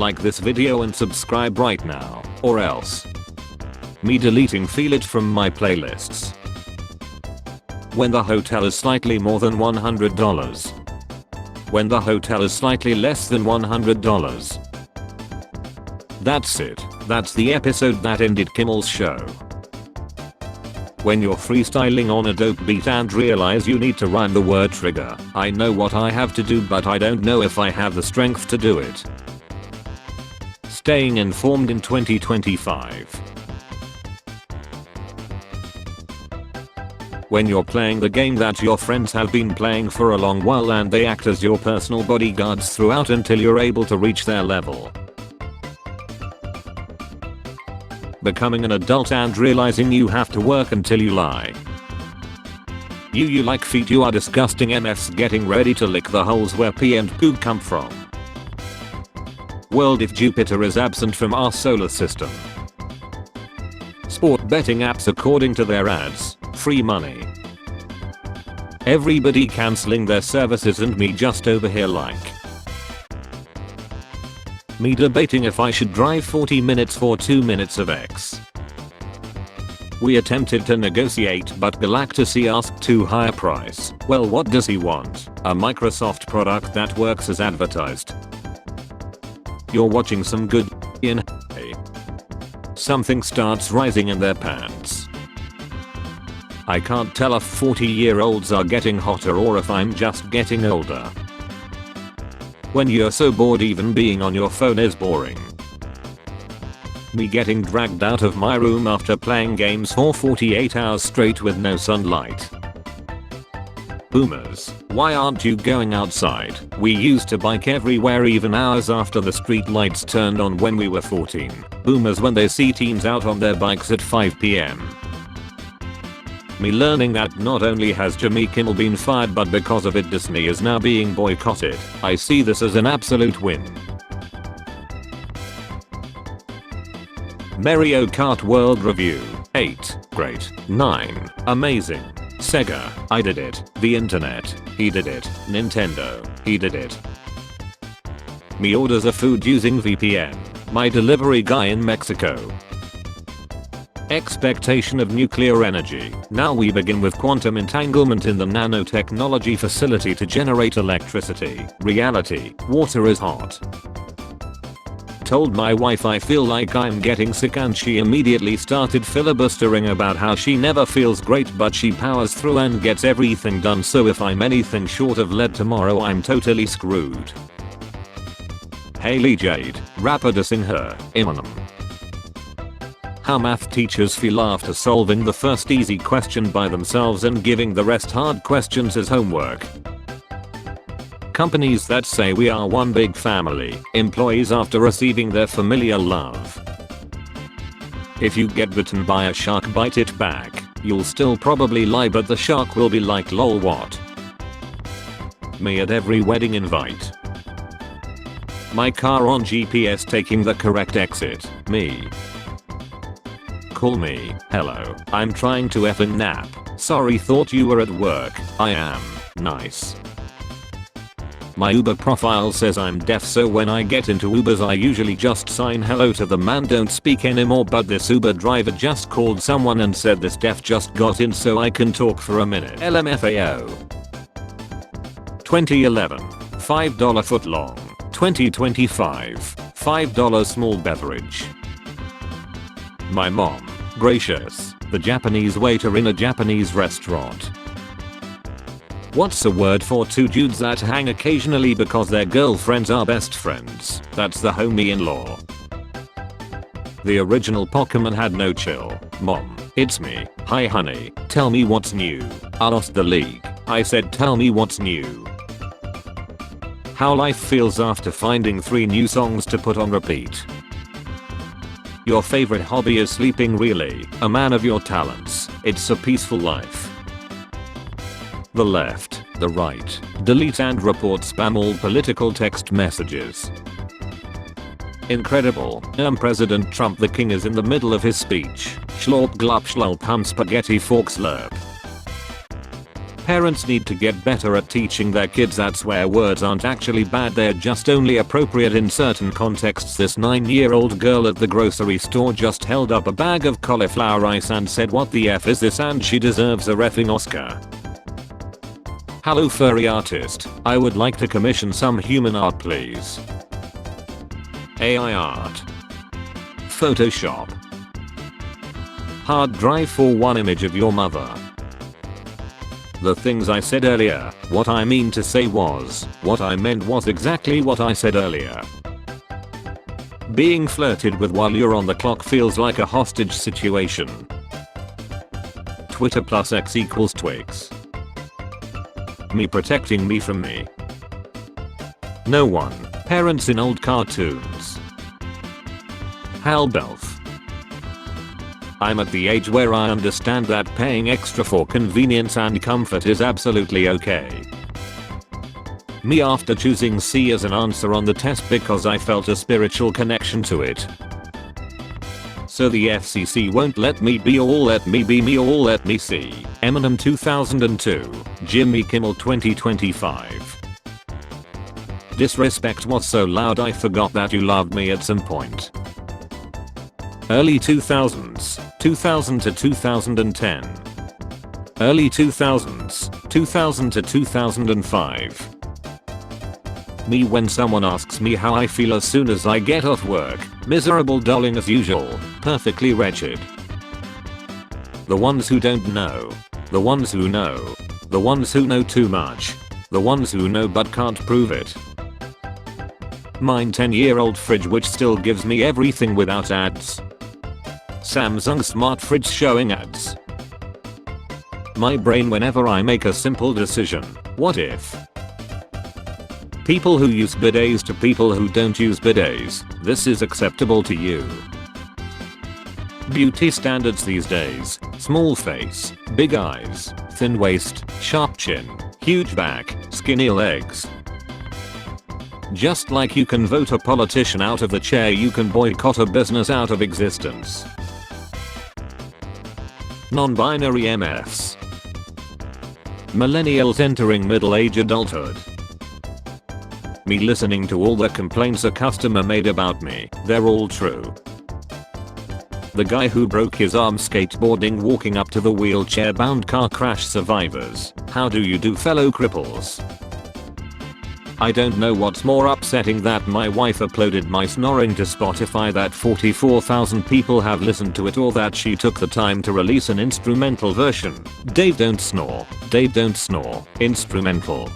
Like this video and subscribe right now, or else. Me deleting Feel It from my playlists. When the hotel is slightly more than $100. When the hotel is slightly less than $100. That's it. That's the episode that ended Kimmel's show. When you're freestyling on a dope beat and realize you need to rhyme the word trigger. I know what I have to do, but I don't know if I have the strength to do it. Staying informed in 2025. When you're playing the game that your friends have been playing for a long while and they act as your personal bodyguards throughout until you're able to reach their level. Becoming an adult and realizing you have to work until you lie. You like feet, you are disgusting MFs getting ready to lick the holes where pee and poo come from. World if Jupiter is absent from our solar system. Sport betting apps according to their ads, free money. Everybody cancelling their services and me just over here like. Me debating if I should drive 40 minutes for 2 minutes of X. We attempted to negotiate but Galactus asked too high a price. Well, what does he want? A Microsoft product that works as advertised. You're watching some good in something starts rising in their pants. I can't tell if 40-year-olds are getting hotter or if I'm just getting older. When you're so bored even being on your phone is boring. Me getting dragged out of my room after playing games for 48 hours straight with no sunlight. Boomers, why aren't you going outside? We used to bike everywhere even hours after the street lights turned on when we were 14. Boomers when they see teens out on their bikes at 5 PM. Me learning that not only has Jimmy Kimmel been fired but because of it Disney is now being boycotted. I see this as an absolute win. Mario Kart World Review. 8. Great. 9. Amazing. Sega. I did it. The internet. He did it. Nintendo. He did it. Me orders a food using VPN. My delivery guy in Mexico. Expectation of nuclear energy. Now we begin with quantum entanglement in the nanotechnology facility to generate electricity. Reality. Water is hot. Told my wife I feel like I'm getting sick and she immediately started filibustering about how she never feels great but she powers through and gets everything done, so if I'm anything short of lead tomorrow I'm totally screwed. Hailey Jade, rapper dissing her, Eminem. How math teachers feel after solving the first easy question by themselves and giving the rest hard questions as homework. Companies that say we are one big family, employees after receiving their familiar love. If you get bitten by a shark, bite it back. You'll still probably lie but the shark will be like lol what? Me at every wedding invite. My car on GPS taking the correct exit. Me. Call me. Hello. I'm trying to effing nap. Sorry, thought you were at work. I am. Nice. My Uber profile says I'm deaf, so when I get into Ubers I usually just sign hello to the man, don't speak anymore, but this Uber driver just called someone and said this deaf just got in so I can talk for a minute. LMFAO. 2011. $5 footlong. 2025. $5 small beverage. My mom. Gracious. The Japanese waiter in a Japanese restaurant. What's a word for two dudes that hang occasionally because their girlfriends are best friends? That's the homie-in-law. The original Pokemon had no chill. Mom, it's me. Hi honey, tell me what's new. I lost the league. I said tell me what's new. How life feels after finding 3 new songs to put on repeat. Your favorite hobby is sleeping, really? A man of your talents. It's a peaceful life. The left, the right, delete and report spam all political text messages. Incredible. President Trump the king is in the middle of his speech. Schlorp glop schlop hum spaghetti fork slurp. Parents need to get better at teaching their kids that swear words aren't actually bad, they're just only appropriate in certain contexts. This 9-year-old girl at the grocery store just held up a bag of cauliflower rice and said, "What the F is this?" and she deserves a reffing Oscar. Hello furry artist, I would like to commission some human art please. AI art. Photoshop. Hard drive for one image of your mother. The things I said earlier, what I mean to say was, what I meant was exactly what I said earlier. Being flirted with while you're on the clock feels like a hostage situation. Twitter plus X equals Twix. Me protecting me from me. No one. Parents in old cartoons. Halbelf. I'm at the age where I understand that paying extra for convenience and comfort is absolutely okay. Me after choosing C as an answer on the test because I felt a spiritual connection to it. So the FCC won't let me be all, let me be me all, let me see. Eminem 2002, Jimmy Kimmel 2025. Disrespect was so loud I forgot that you loved me at some point. Early 2000s, 2000 to 2010. Early 2000s, 2000 to 2005. Me when someone asks me how I feel as soon as I get off work, miserable darling as usual, perfectly wretched. The ones who don't know. The ones who know. The ones who know too much. The ones who know but can't prove it. Mine 10-year-old fridge which still gives me everything without ads. Samsung smart fridge showing ads. My brain whenever I make a simple decision. What if? People who use bidets to people who don't use bidets, this is acceptable to you. Beauty standards these days, small face, big eyes, thin waist, sharp chin, huge back, skinny legs. Just like you can vote a politician out of the chair, you can boycott a business out of existence. Non-binary MFs. Millennials entering middle-age adulthood. Me listening to all the complaints a customer made about me, they're all true. The guy who broke his arm skateboarding walking up to the wheelchair-bound car crash survivors. How do you do, fellow cripples? I don't know what's more upsetting, that my wife uploaded my snoring to Spotify that 44,000 people have listened to it, or that she took the time to release an instrumental version. Dave don't snore, Dave don't snore, instrumental.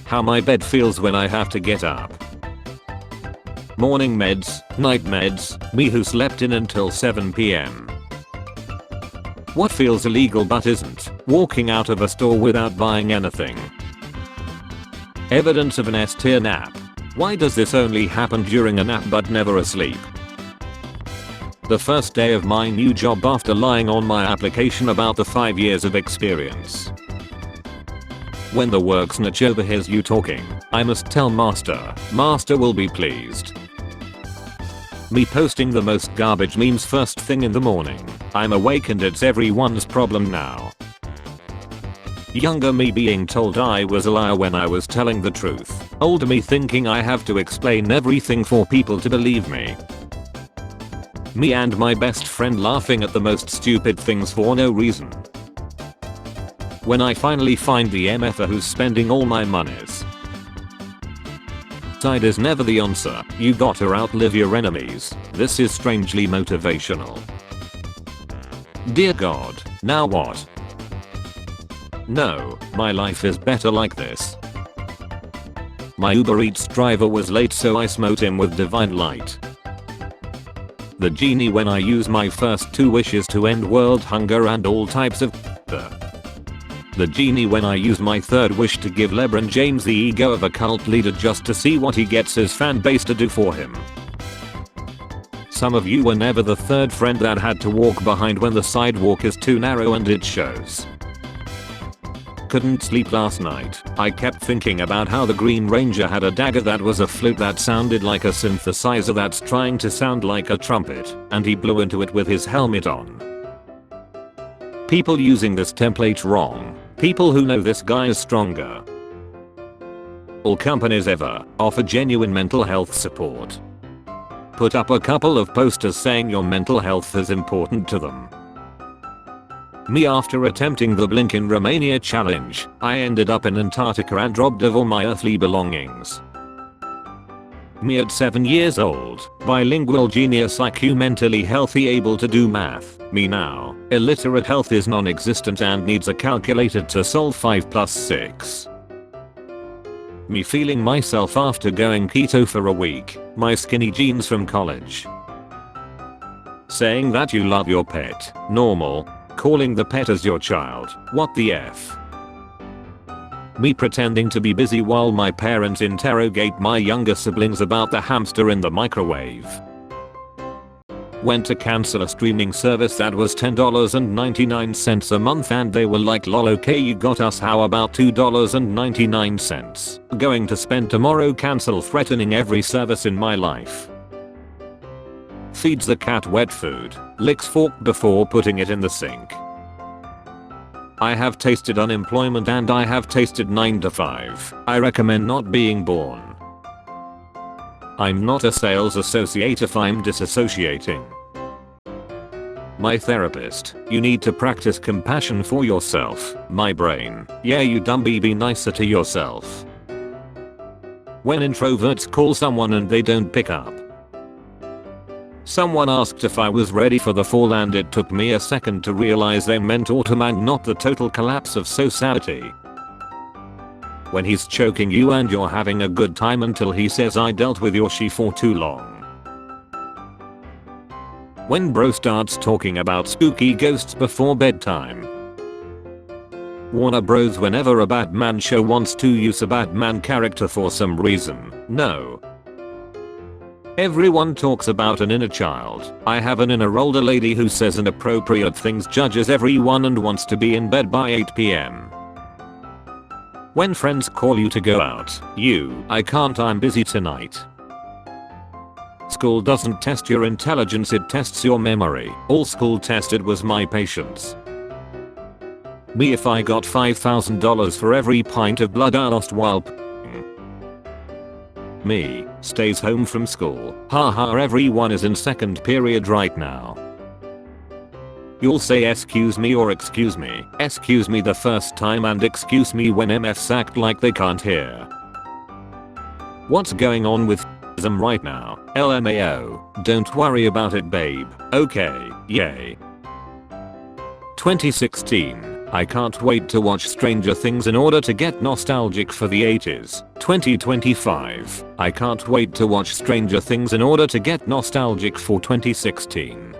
How my bed feels when I have to get up. Morning meds, night meds, me who slept in until 7 PM. What feels illegal but isn't, walking out of a store without buying anything. Evidence of an S-tier nap. Why does this only happen during a nap but never asleep? The first day of my new job after lying on my application about the 5 years of experience. When the work snitch overhears you talking, I must tell master. Master will be pleased. Me posting the most garbage memes first thing in the morning. I'm awake and it's everyone's problem now. Younger me being told I was a liar when I was telling the truth. Older me thinking I have to explain everything for people to believe me. Me and my best friend laughing at the most stupid things for no reason. When I finally find the MFer who's spending all my monies. Side is never the answer, you gotta outlive your enemies. This is strangely motivational. Dear God, now what? No, my life is better like this. My Uber Eats driver was late, so I smote him with divine light. The genie when I use my first 2 wishes to end world hunger and all types of The genie when I use my 3rd wish to give LeBron James the ego of a cult leader just to see what he gets his fan base to do for him. Some of you were never the 3rd friend that had to walk behind when the sidewalk is too narrow and it shows. Couldn't sleep last night. I kept thinking about how the Green Ranger had a dagger that was a flute that sounded like a synthesizer that's trying to sound like a trumpet, and he blew into it with his helmet on. People using this template wrong. People who know this guy is stronger. All companies ever offer genuine mental health support. Put up a couple of posters saying your mental health is important to them. Me, after attempting the Blink in Romania challenge, I ended up in Antarctica and robbed of all my earthly belongings. Me at 7 years old, bilingual genius IQ, mentally healthy, able to do math. Me now, illiterate, health is non-existent and needs a calculator to solve 5 plus 6. Me feeling myself after going keto for a week, my skinny jeans from college. Saying that you love your pet, normal. Calling the pet as your child, what the F? Me pretending to be busy while my parents interrogate my younger siblings about the hamster in the microwave. Went to cancel a streaming service that was $10.99 a month and they were like, lol, okay, you got us, how about $2.99? Going to spend tomorrow, cancel, threatening every service in my life. Feeds the cat wet food, licks fork before putting it in the sink. I have tasted unemployment and I have tasted 9 to 5. I recommend not being born. I'm not a sales associate if I'm disassociating. My therapist, you need to practice compassion for yourself. My brain, yeah, you dumb bee, be nicer to yourself. When introverts call someone and they don't pick up. Someone asked if I was ready for the fall and it took me a second to realize they meant autumn and not the total collapse of society. When he's choking you and you're having a good time until he says, I dealt with your she for too long. When bro starts talking about spooky ghosts before bedtime. Warner Bros, whenever a Batman show wants to use a Batman character for some reason, no. Everyone talks about an inner child. I have an inner older lady who says inappropriate things, judges everyone and wants to be in bed by 8 PM. When friends call you to go out, I can't, I'm busy tonight. School doesn't test your intelligence, it tests your memory. All school tested was my patience. Me, if I got $5,000 for every pint of blood I lost while Me, stays home from school. Haha, everyone is in second period right now. You'll say excuse me or excuse me the first time and excuse me when MFs act like they can't hear. What's going on with them right now? LMAO, don't worry about it babe, okay, yay. 2016. I can't wait to watch Stranger Things in order to get nostalgic for the 80s. 2025. I can't wait to watch Stranger Things in order to get nostalgic for 2016.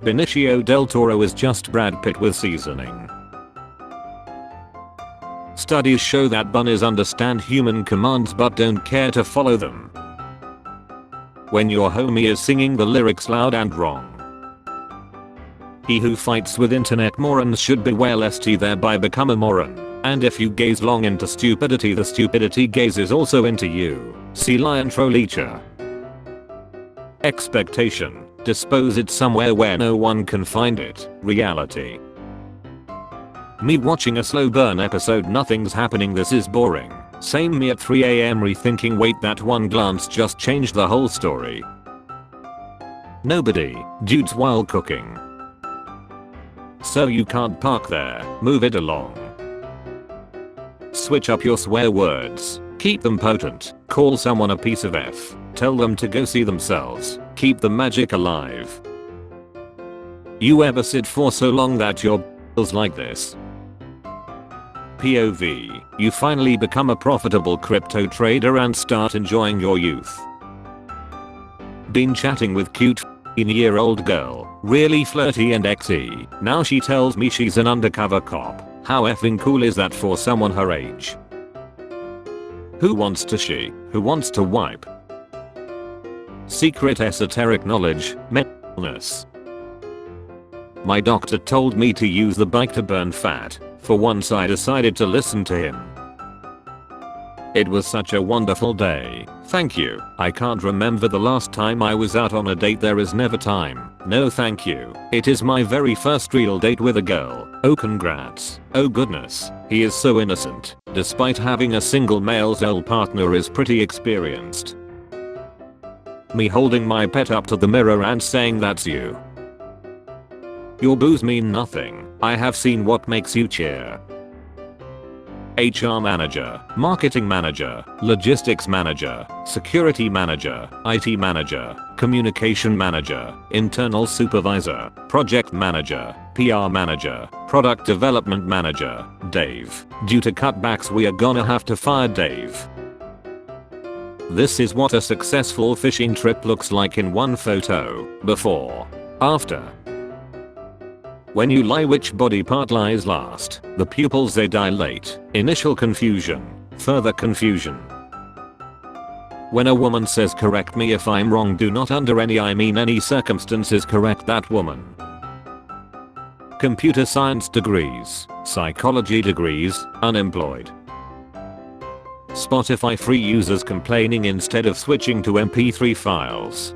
Benicio del Toro is just Brad Pitt with seasoning. Studies show that bunnies understand human commands but don't care to follow them. When your homie is singing the lyrics loud and wrong. He who fights with internet morons should beware lest he thereby become a moron. And if you gaze long into stupidity, the stupidity gazes also into you. See Lion Trolleacher. Expectation. Dispose it somewhere where no one can find it. Reality. Me watching a slow burn episode, nothing's happening, this is boring. Same me at 3 AM rethinking, wait, that one glance just changed the whole story. Nobody. Dudes while cooking. So you can't park there, move it along. Switch up your swear words, keep them potent, call someone a piece of F, tell them to go see themselves, keep the magic alive. You ever sit for so long that your feels like this? POV, you finally become a profitable crypto trader and start enjoying your youth. Been chatting with cute 15-year-old girl, really flirty and exy. Now she tells me she's an undercover cop. How effing cool is that for someone her age? Who wants to wipe? Secret esoteric knowledge, mentalness. My doctor told me to use the bike to burn fat. For once I decided to listen to him. It was such a wonderful day. Thank you. I can't remember the last time I was out on a date. There is never time. No thank you. It is my very first real date with a girl. Oh congrats. Oh goodness. He is so innocent. Despite having a single male soul partner is pretty experienced. Me holding my pet up to the mirror and saying that's you. Your boos mean nothing. I have seen what makes you cheer. HR manager, marketing manager, logistics manager, security manager, IT manager, communication manager, internal supervisor, project manager, PR manager, product development manager, Dave. Due to cutbacks we are gonna have to fire Dave. This is what a successful fishing trip looks like in one photo. Before. After. When you lie, which body part lies last? The pupils, they dilate. Initial confusion. Further confusion. When a woman says correct me if I'm wrong, do not under any circumstances correct that woman. Computer science degrees. Psychology degrees. Unemployed. Spotify free users complaining instead of switching to MP3 files.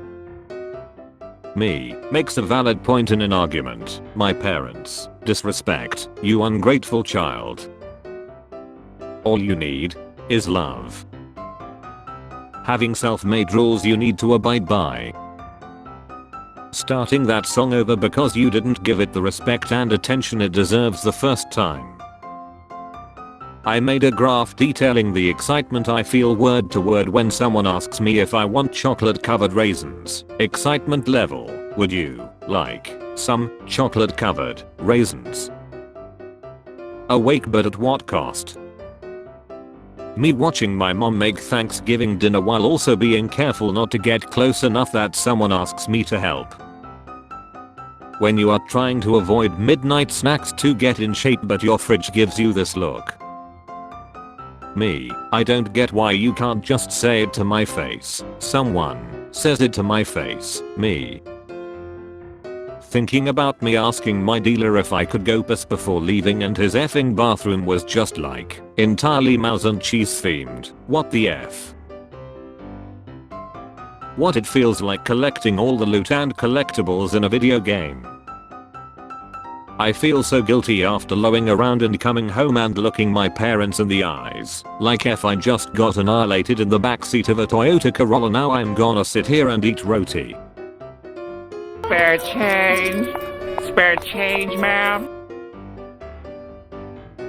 Me makes a valid point in an argument. My parents. Disrespect. You ungrateful child. All you need is love. Having self-made rules you need to abide by. Starting that song over because you didn't give it the respect and attention it deserves the first time. I made a graph detailing the excitement I feel word to word when someone asks me if I want chocolate covered raisins. Excitement level. Would you like some chocolate covered raisins? Awake, but at what cost? Me watching my mom make Thanksgiving dinner while also being careful not to get close enough that someone asks me to help. When you are trying to avoid midnight snacks to get in shape but your fridge gives you this look. Me, I don't get why you can't just say it to my face. Someone says it to my face. Me. Thinking about me asking my dealer if I could go piss before leaving and his effing bathroom was just like entirely mouse and cheese themed. What the F? What it feels like collecting all the loot and collectibles in a video game. I feel so guilty after lowing around and coming home and looking my parents in the eyes. Like if I just got annihilated in the backseat of a Toyota Corolla. Now I'm gonna sit here and eat roti. Spare change. Spare change, ma'am.